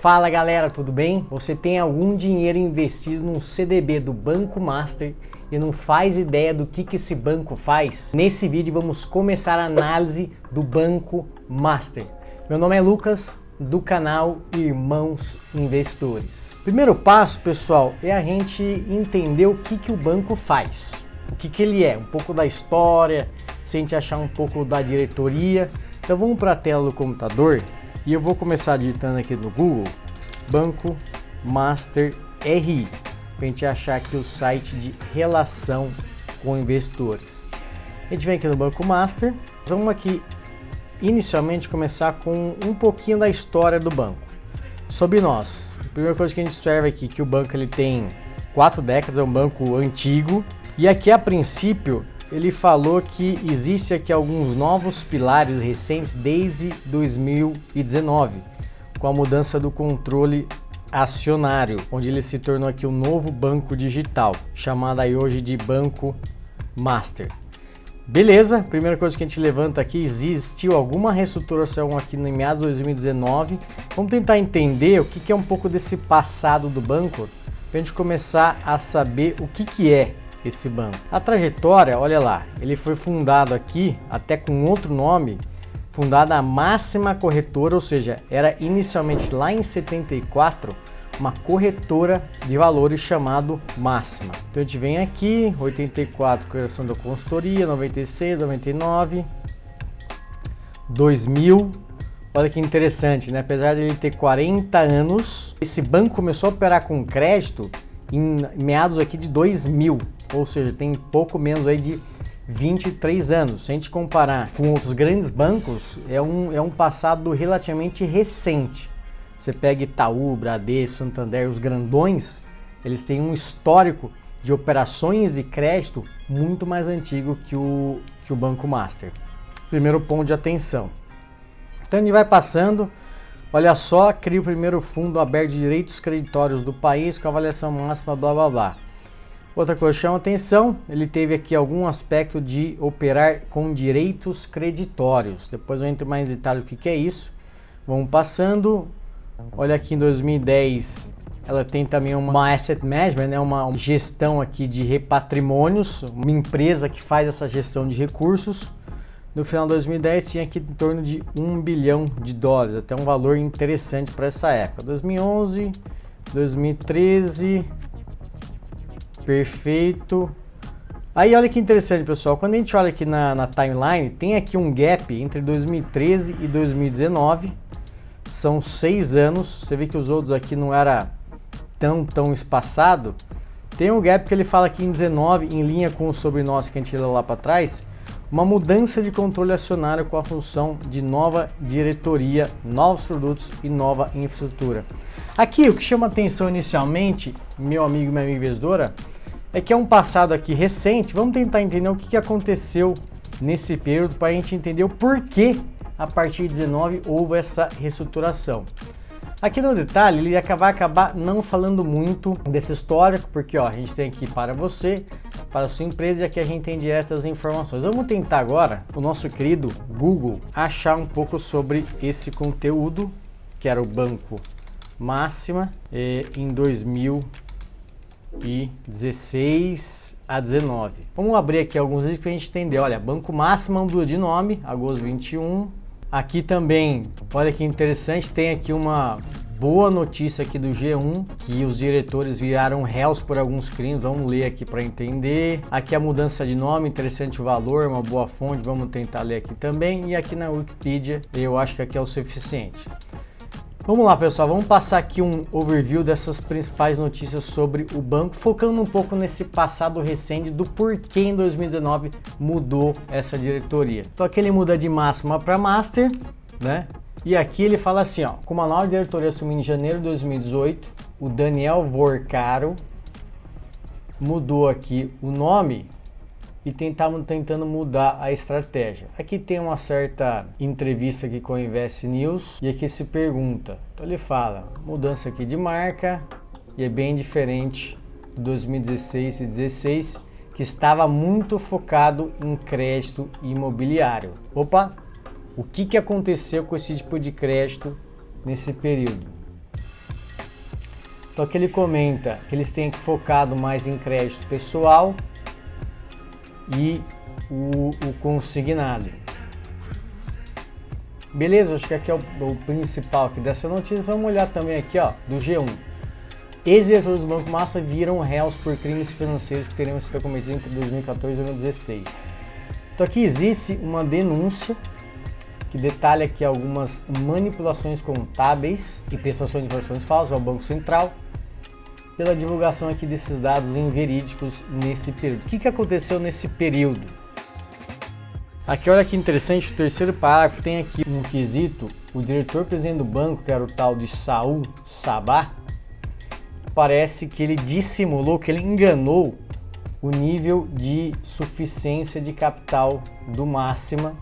Fala galera, tudo bem? Você tem algum dinheiro investido num CDB do Banco Master e não faz ideia do que esse banco faz? Nesse vídeo vamos começar a análise do Banco Master. Meu nome é Lucas, do canal Irmãos Investidores. Primeiro passo, pessoal, é a gente entender o que o banco faz. O que ele é, um pouco da história, se a gente achar um pouco da diretoria. Então vamos para a tela do computador e eu vou começar digitando aqui no Google Banco Master RI, para a gente achar aqui o site de relação com investidores. A gente vem aqui no Banco Master, vamos aqui inicialmente começar com um pouquinho da história do banco. Sobre nós, a primeira coisa que a gente observa aqui é que o banco ele tem 4 décadas, é um banco antigo, e aqui a princípio ele falou que existe aqui alguns novos pilares recentes desde 2019, com a mudança do controle acionário, onde ele se tornou aqui um novo banco digital, chamado aí hoje de Banco Master. Beleza, primeira coisa que a gente levanta aqui, existiu alguma reestruturação aqui em meados de 2019. Vamos tentar entender o que é um pouco desse passado do banco, para a gente começar a saber o que é esse banco. A trajetória, olha lá, ele foi fundado aqui, até com outro nome, fundada a Máxima Corretora, ou seja, era inicialmente lá em 74, uma corretora de valores chamado Máxima. Então a gente vem aqui, 84, criação da consultoria, 96, 99, 2000, olha que interessante, né? Apesar de ele ter 40 anos, esse banco começou a operar com crédito em meados aqui de 2000, ou seja, tem pouco menos aí de 23 anos. Se a gente comparar com outros grandes bancos, é um passado relativamente recente. Você pega Itaú, Bradesco, Santander, os grandões, eles têm um histórico de operações de crédito muito mais antigo que o Banco Master. Primeiro ponto de atenção. Então a gente vai passando, olha só, cria o primeiro fundo aberto de direitos creditórios do país com avaliação máxima, blá blá blá. Outra coisa que chama atenção, ele teve aqui algum aspecto de operar com direitos creditórios. Depois eu entro mais em detalhe o que é isso. Vamos passando. Olha aqui em 2010, ela tem também uma asset management, né? uma gestão aqui de patrimônios, uma empresa que faz essa gestão de recursos. No final de 2010 tinha aqui em torno de $1 bilhão, até um valor interessante para essa época. 2011, 2013, perfeito. Aí olha que interessante, pessoal, quando a gente olha aqui na timeline, tem aqui um gap entre 2013 e 2019, são 6 anos, você vê que os outros aqui não era tão espaçado. Tem um gap que ele fala aqui em 19, em linha com o sobre nós que a gente leu lá para trás, uma mudança de controle acionário com a função de nova diretoria, novos produtos e nova infraestrutura. Aqui o que chama atenção inicialmente, meu amigo e minha amiga investidora, é que é um passado aqui recente. Vamos tentar entender o que aconteceu nesse período para a gente entender o porquê a partir de 19 houve essa reestruturação. Aqui no detalhe ele vai acabar não falando muito desse histórico, porque ó, a gente tem aqui para você, para a sua empresa, e aqui a gente tem diretas informações. Vamos tentar agora, o nosso querido Google, achar um pouco sobre esse conteúdo, que era o Banco Máxima, em 2016 a 19. Vamos abrir aqui alguns vídeos para a gente entender. Olha, Banco Máxima mudou de nome, agosto 21. Aqui também, olha que interessante, tem aqui uma boa notícia aqui do G1, que os diretores viraram réus por alguns crimes. Vamos ler aqui para entender. Aqui a mudança de nome, interessante o valor, uma boa fonte, vamos tentar ler aqui também. E aqui na Wikipedia, eu acho que aqui é o suficiente. Vamos lá, pessoal, vamos passar aqui um overview dessas principais notícias sobre o banco, focando um pouco nesse passado recente do porquê em 2019 mudou essa diretoria. Então aqui ele muda de Máxima para Master, né? E aqui ele fala assim, ó, com uma nova diretoria assumindo em janeiro de 2018, o Daniel Vorcaro mudou aqui o nome e tentando mudar a estratégia. Aqui tem uma certa entrevista aqui com a Invest News e aqui se pergunta. Então ele fala, mudança aqui de marca e é bem diferente de 2016 e 2016, que estava muito focado em crédito imobiliário. Opa, o que aconteceu com esse tipo de crédito nesse período? Então aqui ele comenta que eles têm focado mais em crédito pessoal e o consignado. Beleza, acho que aqui é o principal aqui dessa notícia. Vamos olhar também aqui, ó, do G1. Ex-diretores do Banco Master viram réus por crimes financeiros que teriam sido cometidos entre 2014 e 2016. Então aqui existe uma denúncia que detalha aqui algumas manipulações contábeis e prestações de informações falsas ao Banco Central pela divulgação aqui desses dados inverídicos nesse período. O que aconteceu nesse período? Aqui olha que interessante, o terceiro parágrafo tem aqui um quesito, o diretor-presidente do banco, que era o tal de Saul Sabah, parece que ele dissimulou, que ele enganou o nível de suficiência de capital do Máxima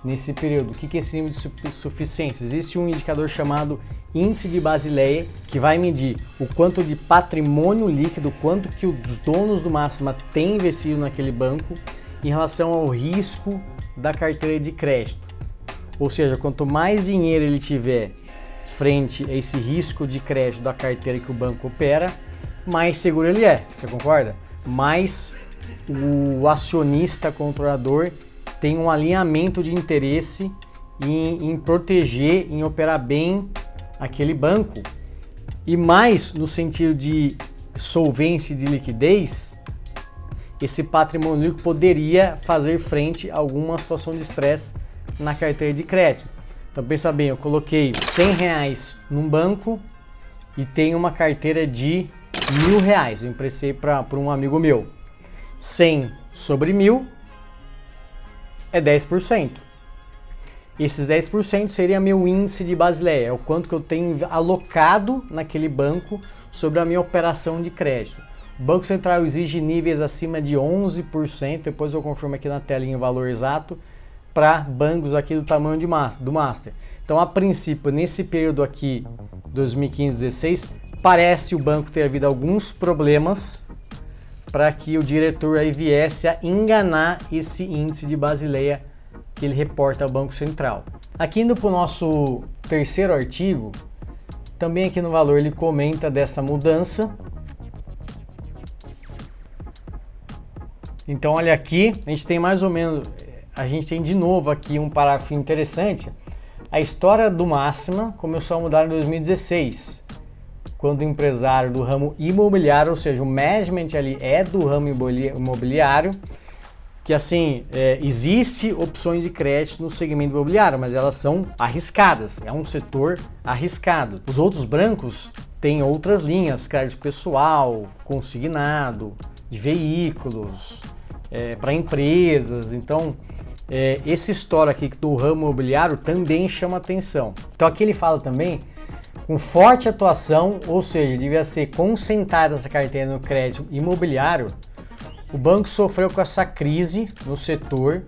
nesse período. O que é esse nível de suficiência? Existe um indicador chamado Índice de Basileia, que vai medir o quanto de patrimônio líquido, quanto que os donos do Máxima têm investido naquele banco em relação ao risco da carteira de crédito. Ou seja, quanto mais dinheiro ele tiver frente a esse risco de crédito da carteira que o banco opera, mais seguro ele é. Você concorda? Mais o acionista controlador tem um alinhamento de interesse em proteger, em operar bem aquele banco. E mais no sentido de solvência e de liquidez, esse patrimônio líquido poderia fazer frente a alguma situação de estresse na carteira de crédito. Então pensa bem, eu coloquei R$100 num banco e tenho uma carteira de R$1.000. Eu emprestei para um amigo meu. 100 sobre 1.000 é 10%. Esses 10% seria meu índice de Basileia, é o quanto que eu tenho alocado naquele banco sobre a minha operação de crédito. O Banco Central exige níveis acima de 11%, depois eu confirmo aqui na telinha o valor exato, para bancos aqui do tamanho do Master. Então, a princípio, nesse período aqui, 2015-16, parece o banco ter havido alguns problemas para que o diretor aí viesse a enganar esse índice de Basileia que ele reporta ao Banco Central. Aqui indo para o nosso terceiro artigo, também aqui no valor ele comenta dessa mudança. Então olha aqui, a gente tem mais ou menos, a gente tem de novo aqui um parágrafo interessante. A história do Máxima começou a mudar em 2016, quando o empresário do ramo imobiliário, ou seja, o management ali é do ramo imobiliário, que assim, existe opções de crédito no segmento imobiliário, mas elas são arriscadas, é um setor arriscado. Os outros bancos têm outras linhas, crédito pessoal, consignado, de veículos, para empresas. Então, essa história aqui do ramo imobiliário também chama atenção. Então aqui ele fala também com forte atuação, ou seja, devia ser concentrada essa carteira no crédito imobiliário. O banco sofreu com essa crise no setor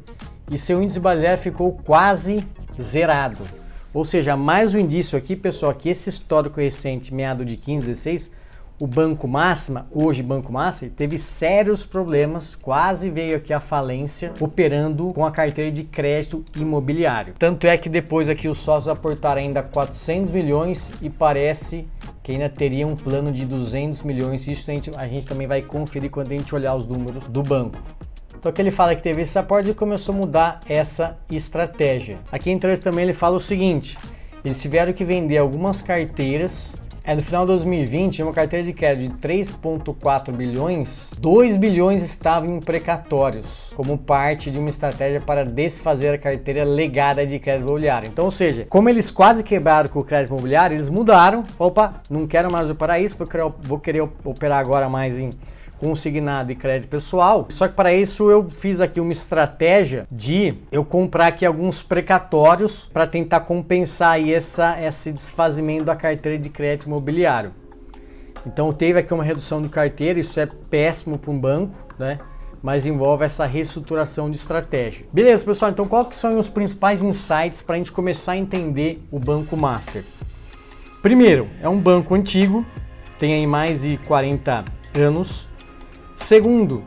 e seu índice Basileia ficou quase zerado. Ou seja, mais um indício aqui, pessoal, que esse histórico recente, meado de 15, 16, o Banco Máxima, hoje Banco Master, teve sérios problemas, quase veio aqui a falência, operando com a carteira de crédito imobiliário. Tanto é que depois aqui os sócios aportaram ainda 400 milhões e parece que ainda teria um plano de 200 milhões. Isso a gente também vai conferir quando a gente olhar os números do banco. Então aqui ele fala que teve esse aporte e começou a mudar essa estratégia. Aqui em trás também ele fala o seguinte, eles tiveram que vender algumas carteiras. No final de 2020, uma carteira de crédito de 3,4 bilhões, 2 bilhões estavam em precatórios, como parte de uma estratégia para desfazer a carteira legada de crédito imobiliário. Então, ou seja, como eles quase quebraram com o crédito imobiliário, eles mudaram, opa, não quero mais operar isso, vou querer operar agora mais em consignado e crédito pessoal. Só que para isso eu fiz aqui uma estratégia de eu comprar aqui alguns precatórios para tentar compensar aí esse desfazimento da carteira de crédito imobiliário. Então teve aqui uma redução de carteira, isso é péssimo para um banco, né? Mas envolve essa reestruturação de estratégia. Beleza, pessoal, então quais são os principais insights para a gente começar a entender o Banco Master? Primeiro, é um banco antigo, tem aí mais de 40 anos. Segundo,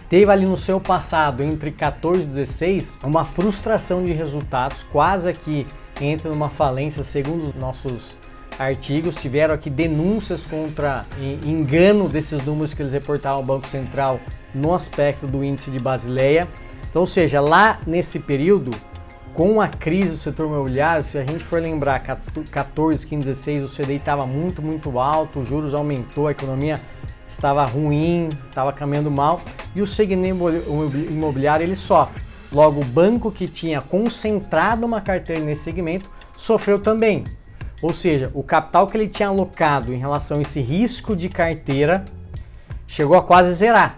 teve ali no seu passado, entre 14 e 16, uma frustração de resultados, quase que entra numa falência, segundo os nossos artigos, tiveram aqui denúncias contra engano desses números que eles reportaram ao Banco Central no aspecto do índice de Basileia. Então, ou seja, lá nesse período, com a crise do setor imobiliário, se a gente for lembrar, 14, 15, 16, o CDI estava muito alto, os juros aumentou, a economia estava ruim, estava caminhando mal e o segmento imobiliário ele sofre. Logo, o banco que tinha concentrado uma carteira nesse segmento sofreu também. Ou seja, o capital que ele tinha alocado em relação a esse risco de carteira chegou a quase zerar.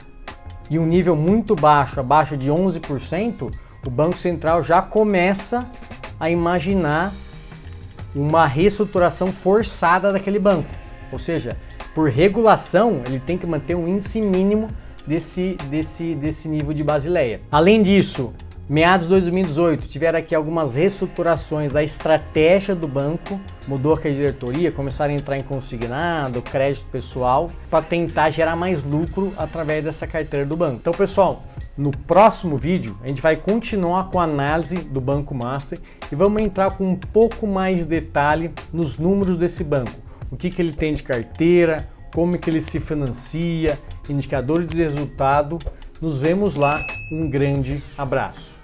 E um nível muito baixo, abaixo de 11%, o Banco Central já começa a imaginar uma reestruturação forçada daquele banco. Ou seja, por regulação, ele tem que manter um índice mínimo desse nível de Basileia. Além disso, meados de 2018, tiveram aqui algumas reestruturações da estratégia do banco, mudou aqui a diretoria, começaram a entrar em consignado, crédito pessoal, para tentar gerar mais lucro através dessa carteira do banco. Então, pessoal, no próximo vídeo, a gente vai continuar com a análise do Banco Master e vamos entrar com um pouco mais de detalhe nos números desse banco. O que ele tem de carteira, como que ele se financia, indicadores de resultado. Nos vemos lá, um grande abraço.